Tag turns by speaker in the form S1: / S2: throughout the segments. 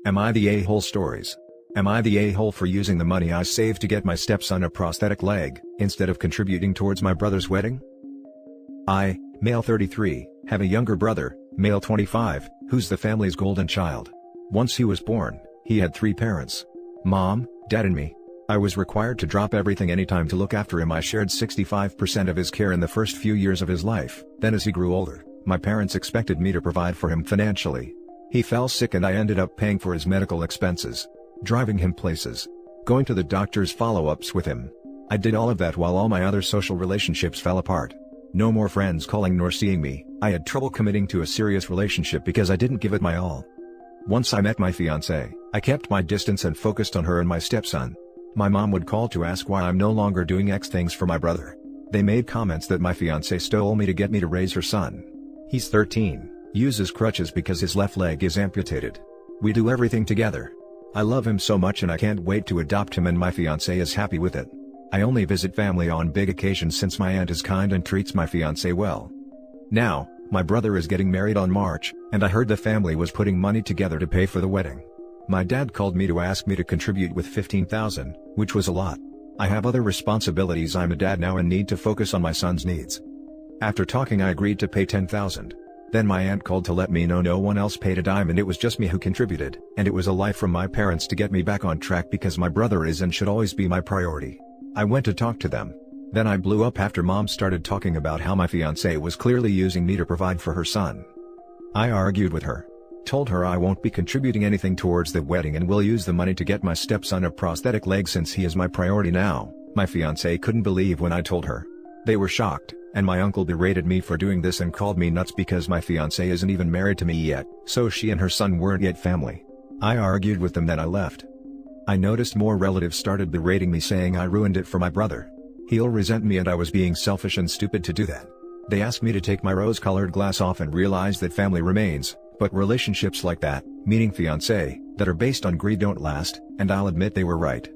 S1: Am I the a-hole stories? Am I the a-hole for using the money I saved to get my stepson a prosthetic leg, instead of contributing towards my brother's wedding? I, male 33, have a younger brother, male 25, who's the family's golden child. Once he was born, he had 3 parents. Mom, Dad and me. I was required to drop everything anytime to look after him. I shared 65% of his care in the first few years of his life. Then as he grew older, my parents expected me to provide for him financially. He fell sick and I ended up paying for his medical expenses, driving him places, going to the doctor's follow-ups with him. I did all of that while all my other social relationships fell apart. No more friends calling nor seeing me. I had trouble committing to a serious relationship because I didn't give it my all. Once I met my fiancée, I kept my distance and focused on her and my stepson. My mom would call to ask why I'm no longer doing X things for my brother. They made comments that my fiancée stole me to get me to raise her son. He's 13, uses crutches because his left leg is amputated. We do everything together. I love him so much and I can't wait to adopt him, and my fiancée is happy with it. I only visit family on big occasions since my aunt is kind and treats my fiancée well. Now, my brother is getting married on March, and I heard the family was putting money together to pay for the wedding. My dad called me to ask me to contribute with $15,000, which was a lot. I have other responsibilities. I'm a dad now and need to focus on my son's needs. After talking, I agreed to pay $10,000. Then my aunt called to let me know no one else paid a dime and it was just me who contributed, and it was a lie from my parents to get me back on track because my brother is and should always be my priority. I went to talk to them. Then I blew up after Mom started talking about how my fiancée was clearly using me to provide for her son. I argued with her. Told her I won't be contributing anything towards the wedding and will use the money to get my stepson a prosthetic leg since he is my priority now. My fiancée couldn't believe when I told her. They were shocked, and my uncle berated me for doing this and called me nuts because my fiancée isn't even married to me yet, so she and her son weren't yet family. I argued with them, then I left. I noticed more relatives started berating me, saying I ruined it for my brother. He'll resent me and I was being selfish and stupid to do that. They asked me to take my rose-colored glass off and realize that family remains, but relationships like that, meaning fiancé, that are based on greed don't last, and I'll admit they were right.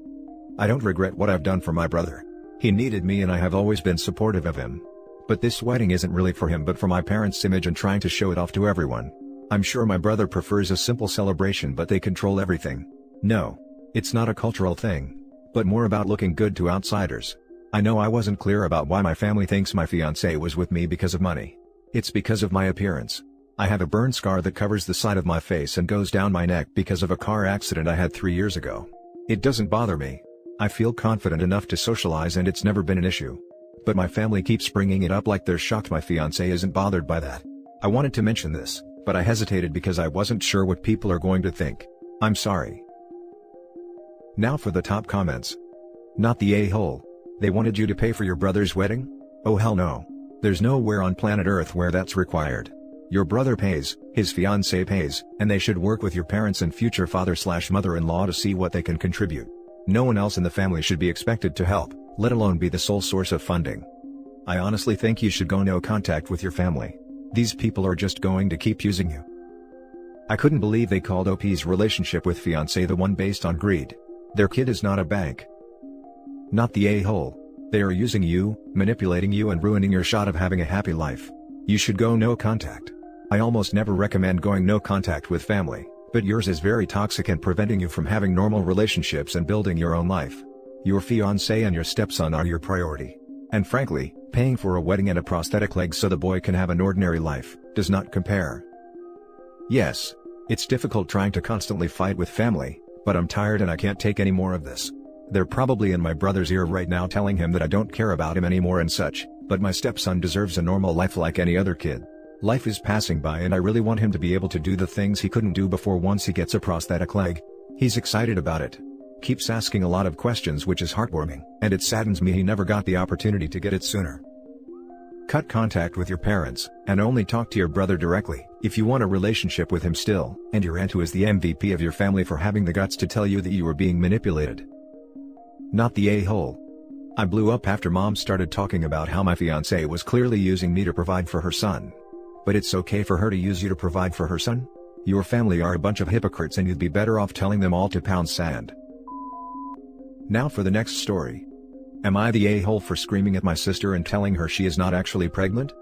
S1: I don't regret what I've done for my brother. He needed me and I have always been supportive of him. But this wedding isn't really for him but for my parents' image and trying to show it off to everyone. I'm sure my brother prefers a simple celebration, but they control everything. No. It's not a cultural thing, but more about looking good to outsiders. I know I wasn't clear about why my family thinks my fiancé was with me because of money. It's because of my appearance. I have a burn scar that covers the side of my face and goes down my neck because of a car accident I had 3 years ago. It doesn't bother me. I feel confident enough to socialize and it's never been an issue. But my family keeps bringing it up like they're shocked my fiancé isn't bothered by that. I wanted to mention this, but I hesitated because I wasn't sure what people are going to think. I'm sorry. Now for the top comments. Not the a-hole. They wanted you to pay for your brother's wedding? Oh hell no. There's nowhere on planet Earth where that's required. Your brother pays, his fiancé pays, and they should work with your parents and future father/mother-in-law to see what they can contribute. No one else in the family should be expected to help, let alone be the sole source of funding. I honestly think you should go no contact with your family. These people are just going to keep using you. I couldn't believe they called OP's relationship with fiancé the one based on greed. Their kid is not a bank. Not the a-hole. They are using you, manipulating you and ruining your shot of having a happy life. You should go no contact. I almost never recommend going no contact with family, but yours is very toxic and preventing you from having normal relationships and building your own life. Your fiancé and your stepson are your priority. And frankly, paying for a wedding and a prosthetic leg so the boy can have an ordinary life, does not compare. Yes, it's difficult trying to constantly fight with family, but I'm tired and I can't take any more of this. They're probably in my brother's ear right now telling him that I don't care about him anymore and such, but my stepson deserves a normal life like any other kid. Life is passing by and I really want him to be able to do the things he couldn't do before once he gets a prosthetic leg. He's excited about it. Keeps asking a lot of questions, which is heartwarming, and it saddens me he never got the opportunity to get it sooner. Cut contact with your parents, and only talk to your brother directly, if you want a relationship with him still, and your aunt who is the MVP of your family for having the guts to tell you that you were being manipulated. Not the a-hole. I blew up after Mom started talking about how my fiancé was clearly using me to provide for her son. But it's okay for her to use you to provide for her son? Your family are a bunch of hypocrites and you'd be better off telling them all to pound sand. Now for the next story. Am I the a-hole for screaming at my sister and telling her she is not actually pregnant?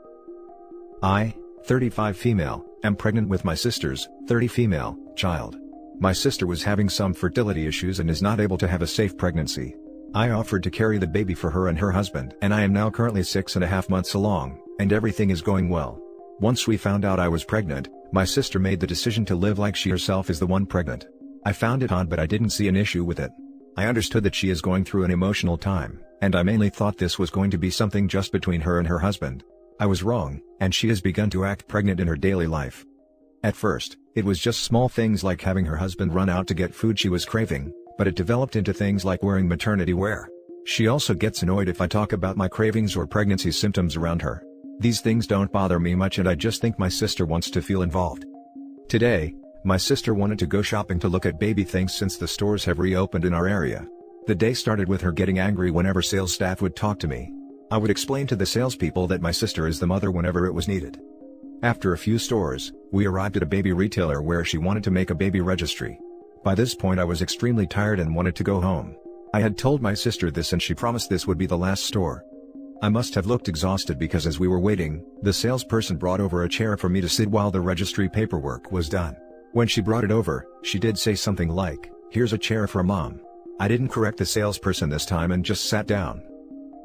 S1: I, 35 female, am pregnant with my sister's, 30 female, child. My sister was having some fertility issues and is not able to have a safe pregnancy. I offered to carry the baby for her and her husband, and I am now currently 6.5 months along, and everything is going well. Once we found out I was pregnant, my sister made the decision to live like she herself is the one pregnant. I found it odd, but I didn't see an issue with it. I understood that she is going through an emotional time, and I mainly thought this was going to be something just between her and her husband. I was wrong, and she has begun to act pregnant in her daily life. At first, it was just small things like having her husband run out to get food she was craving, but it developed into things like wearing maternity wear. She also gets annoyed if I talk about my cravings or pregnancy symptoms around her. These things don't bother me much, and I just think my sister wants to feel involved. Today, my sister wanted to go shopping to look at baby things since the stores have reopened in our area. The day started with her getting angry whenever sales staff would talk to me. I would explain to the salespeople that my sister is the mother whenever it was needed. After a few stores, we arrived at a baby retailer where she wanted to make a baby registry. By this point I was extremely tired and wanted to go home. I had told my sister this and she promised this would be the last store. I must have looked exhausted because as we were waiting, the salesperson brought over a chair for me to sit while the registry paperwork was done. When she brought it over, she did say something like, "Here's a chair for Mom." I didn't correct the salesperson this time and just sat down.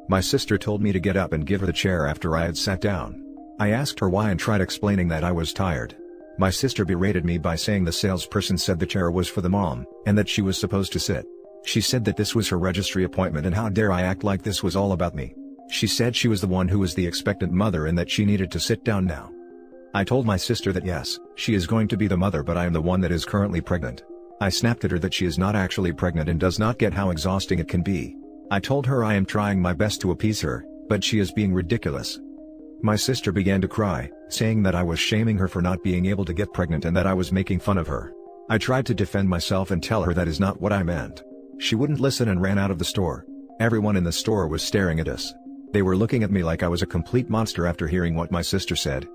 S1: My sister told me to get up and give her the chair after I had sat down. I asked her why and tried explaining that I was tired. My sister berated me by saying the salesperson said the chair was for the mom, and that she was supposed to sit. She said that this was her registry appointment and how dare I act like this was all about me. She said she was the one who was the expectant mother and that she needed to sit down now. I told my sister that yes, she is going to be the mother, but I am the one that is currently pregnant. I snapped at her that she is not actually pregnant and does not get how exhausting it can be. I told her I am trying my best to appease her, but she is being ridiculous. My sister began to cry, saying that I was shaming her for not being able to get pregnant and that I was making fun of her. I tried to defend myself and tell her that is not what I meant. She wouldn't listen and ran out of the store. Everyone in the store was staring at us. They were looking at me like I was a complete monster after hearing what my sister said.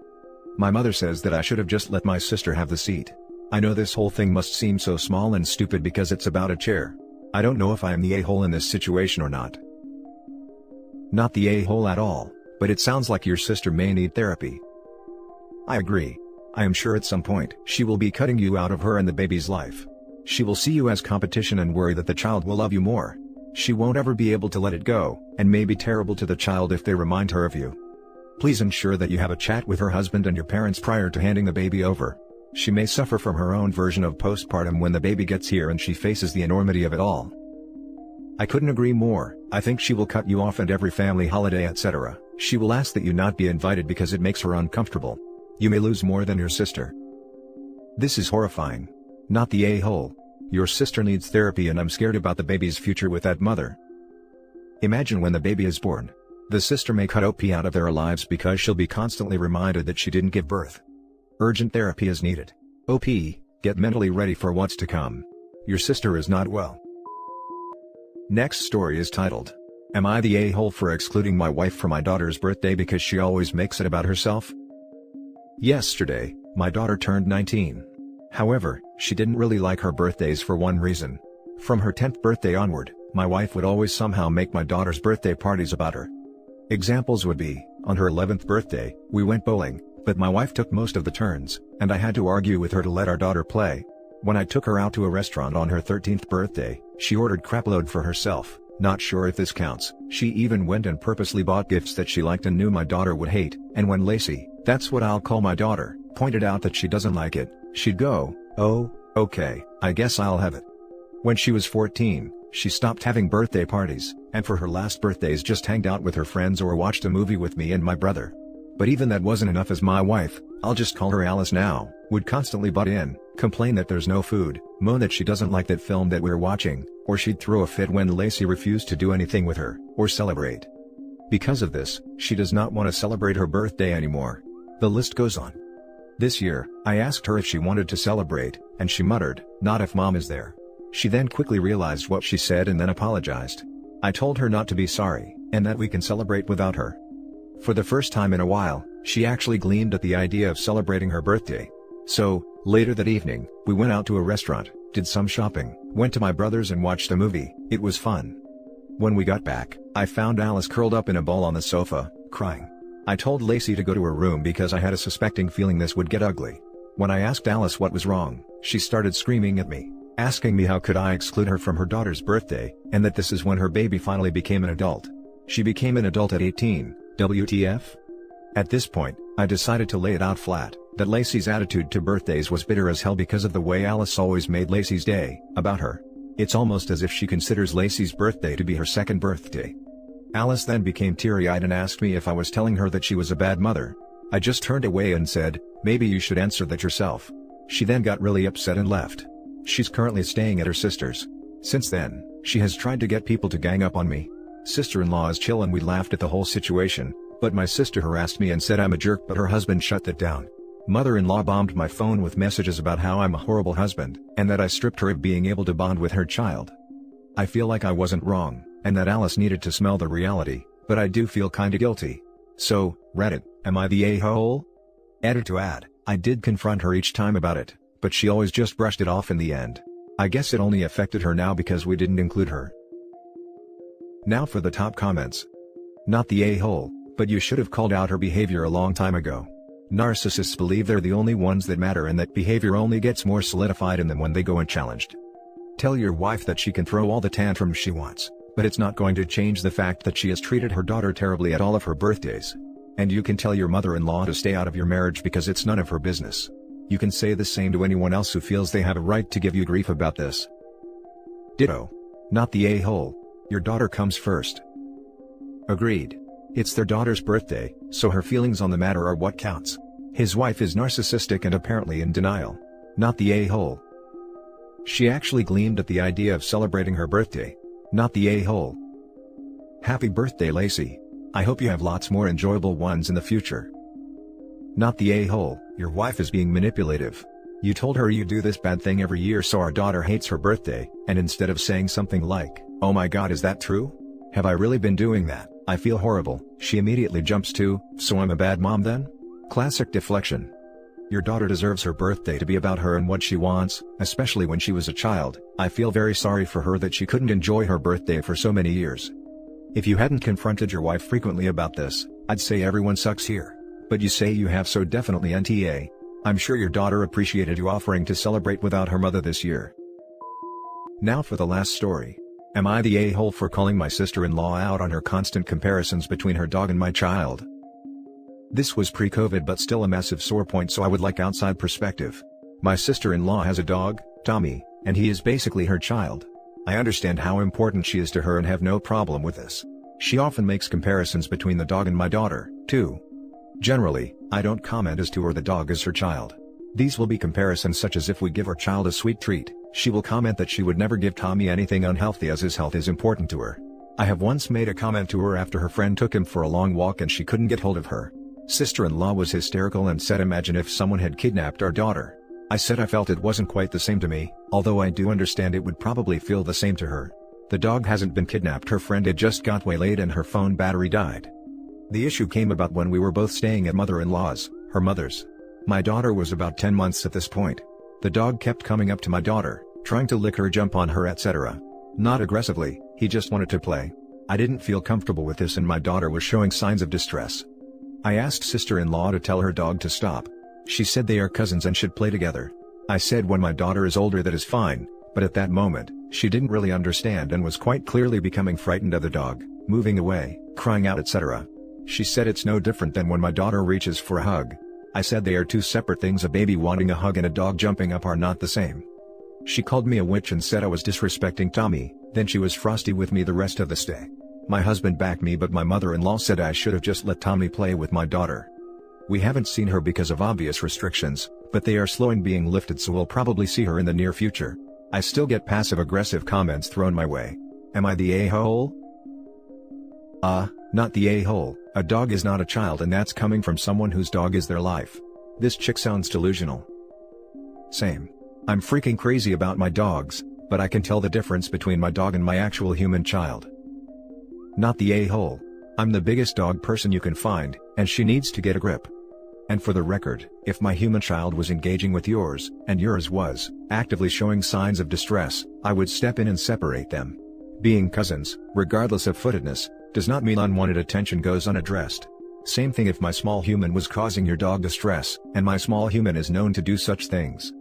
S1: My mother says that I should have just let my sister have the seat. I know this whole thing must seem so small and stupid because it's about a chair. I don't know if I am the a-hole in this situation or not. Not the a-hole at all, but it sounds like your sister may need therapy. I agree. I am sure at some point she will be cutting you out of her and the baby's life. She will see you as competition and worry that the child will love you more. She won't ever be able to let it go, and may be terrible to the child if they remind her of you. Please ensure that you have a chat with her husband and your parents prior to handing the baby over. She may suffer from her own version of postpartum when the baby gets here and she faces the enormity of it all. I couldn't agree more. I think she will cut you off at every family holiday, etc. She will ask that you not be invited because it makes her uncomfortable. You may lose more than your sister. This is horrifying. Not the a-hole. Your sister needs therapy and I'm scared about the baby's future with that mother. Imagine when the baby is born. The sister may cut OP out of their lives because she'll be constantly reminded that she didn't give birth. Urgent therapy is needed. OP, get mentally ready for what's to come. Your sister is not well. Next story is titled, "Am I the a-hole for excluding my wife for my daughter's birthday because she always makes it about herself?" Yesterday, my daughter turned 19. However, she didn't really like her birthdays for one reason. From her 10th birthday onward, my wife would always somehow make my daughter's birthday parties about her. Examples would be, on her 11th birthday, we went bowling, but my wife took most of the turns, and I had to argue with her to let our daughter play. When I took her out to a restaurant on her 13th birthday, she ordered crapload for herself. Not sure if this counts. She even went and purposely bought gifts that she liked and knew my daughter would hate, and when Lacey, that's what I'll call my daughter, pointed out that she doesn't like it, she'd go, "Oh, okay, I guess I'll have it." When she was 14, she stopped having birthday parties, and for her last birthdays just hanged out with her friends or watched a movie with me and my brother. But even that wasn't enough, as my wife, I'll just call her Alice now, would constantly butt in, complain that there's no food, moan that she doesn't like that film that we're watching, or she'd throw a fit when Lacey refused to do anything with her, or celebrate. Because of this, she does not want to celebrate her birthday anymore. The list goes on. This year, I asked her if she wanted to celebrate, and she muttered, "Not if Mom is there." She then quickly realized what she said and then apologized. I told her not to be sorry, and that we can celebrate without her. For the first time in a while, she actually gleamed at the idea of celebrating her birthday. So, later that evening, we went out to a restaurant, did some shopping, went to my brother's and watched a movie. It was fun. When we got back, I found Alice curled up in a ball on the sofa, crying. I told Lacey to go to her room because I had a suspecting feeling this would get ugly. When I asked Alice what was wrong, she started screaming at me, asking me how could I exclude her from her daughter's birthday, and that this is when her baby finally became an adult. She became an adult at 18, WTF? At this point, I decided to lay it out flat, that Lacey's attitude to birthdays was bitter as hell because of the way Alice always made Lacey's day about her. It's almost as if she considers Lacey's birthday to be her second birthday. Alice then became teary-eyed and asked me if I was telling her that she was a bad mother. I just turned away and said, maybe you should answer that yourself. She then got really upset and left. She's currently staying at her sister's. Since then, she has tried to get people to gang up on me. Sister-in-law is chill and we laughed at the whole situation, but my sister harassed me and said I'm a jerk, but her husband shut that down. Mother-in-law bombed my phone with messages about how I'm a horrible husband, and that I stripped her of being able to bond with her child. I feel like I wasn't wrong, and that Alice needed to smell the reality, but I do feel kinda guilty. So, Reddit, am I the a-hole? Edit to add, I did confront her each time about it, but she always just brushed it off in the end. I guess it only affected her now because we didn't include her. Now for the top comments. Not the a-hole, but you should have called out her behavior a long time ago. Narcissists believe they're the only ones that matter and that behavior only gets more solidified in them when they go unchallenged. Tell your wife that she can throw all the tantrums she wants, but it's not going to change the fact that she has treated her daughter terribly at all of her birthdays. And you can tell your mother-in-law to stay out of your marriage because it's none of her business. You can say the same to anyone else who feels they have a right to give you grief about this. Ditto. Not the a-hole. Your daughter comes first. Agreed. It's their daughter's birthday, so her feelings on the matter are what counts. His wife is narcissistic and apparently in denial. Not the a-hole. She actually gleamed at the idea of celebrating her birthday. Not the a-hole. Happy birthday, Lacey. I hope you have lots more enjoyable ones in the future. Not the a-hole. Your wife is being manipulative. You told her you do this bad thing every year so our daughter hates her birthday, and instead of saying something like, "Oh my god, is that true? Have I really been doing that? I feel horrible," she immediately jumps to, "So I'm a bad mom then?" Classic deflection. Your daughter deserves her birthday to be about her and what she wants, especially when she was a child. I feel very sorry for her that she couldn't enjoy her birthday for so many years. If you hadn't confronted your wife frequently about this, I'd say everyone sucks here. But you say you have, so definitely NTA. I'm sure your daughter appreciated you offering to celebrate without her mother this year. Now for the last story. Am I the a-hole for calling my sister-in-law out on her constant comparisons between her dog and my child? This was pre-COVID but still a massive sore point, so I would like outside perspective. My sister-in-law has a dog, Tommy, and he is basically her child. I understand how important she is to her and have no problem with this. She often makes comparisons between the dog and my daughter, too. Generally, I don't comment as to her the dog is her child. These will be comparisons such as if we give our child a sweet treat, she will comment that she would never give Tommy anything unhealthy as his health is important to her. I have once made a comment to her after her friend took him for a long walk and she couldn't get hold of her. Sister-in-law was hysterical and said, "Imagine if someone had kidnapped our daughter." I said I felt it wasn't quite the same to me, although I do understand it would probably feel the same to her. The dog hasn't been kidnapped, her friend had just got waylaid and her phone battery died. The issue came about when we were both staying at mother-in-law's, her mother's. My daughter was about 10 months at this point. The dog kept coming up to my daughter, trying to lick her, jump on her, etc. Not aggressively, he just wanted to play. I didn't feel comfortable with this and my daughter was showing signs of distress. I asked sister-in-law to tell her dog to stop. She said they are cousins and should play together. I said when my daughter is older that is fine, but at that moment, she didn't really understand and was quite clearly becoming frightened of the dog, moving away, crying out, etc. She said it's no different than when my daughter reaches for a hug. I said they are two separate things. A baby wanting a hug and a dog jumping up are not the same. She called me a witch and said I was disrespecting Tommy, then she was frosty with me the rest of the stay. My husband backed me, but my mother-in-law said I should have just let Tommy play with my daughter. We haven't seen her because of obvious restrictions, but they are slowly being lifted, so we'll probably see her in the near future. I still get passive-aggressive comments thrown my way. Am I the a-hole? Not the a-hole. A dog is not a child, and that's coming from someone whose dog is their life. This chick sounds delusional. Same. I'm freaking crazy about my dogs, but I can tell the difference between my dog and my actual human child. Not the a-hole. I'm the biggest dog person you can find, and she needs to get a grip. And for the record, if my human child was engaging with yours, and yours was actively showing signs of distress, I would step in and separate them. Being cousins, regardless of footedness, does not mean unwanted attention goes unaddressed. Same thing if my small human was causing your dog distress, and my small human is known to do such things.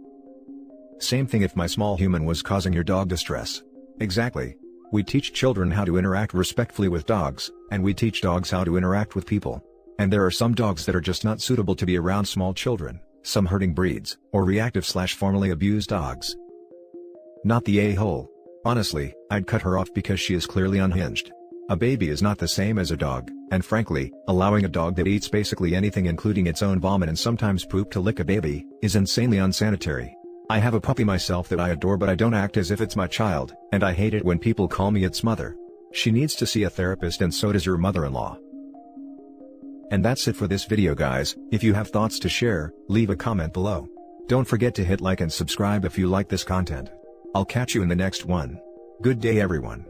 S1: Same thing if my small human was causing your dog distress. Exactly. We teach children how to interact respectfully with dogs, and we teach dogs how to interact with people. And there are some dogs that are just not suitable to be around small children, some herding breeds, or reactive/formerly abused dogs. Not the a-hole. Honestly, I'd cut her off because she is clearly unhinged. A baby is not the same as a dog, and frankly, allowing a dog that eats basically anything including its own vomit and sometimes poop to lick a baby, is insanely unsanitary. I have a puppy myself that I adore, but I don't act as if it's my child, and I hate it when people call me its mother. She needs to see a therapist, and so does your mother-in-law. And that's it for this video, guys. If you have thoughts to share, leave a comment below. Don't forget to hit like and subscribe if you like this content. I'll catch you in the next one. Good day, everyone.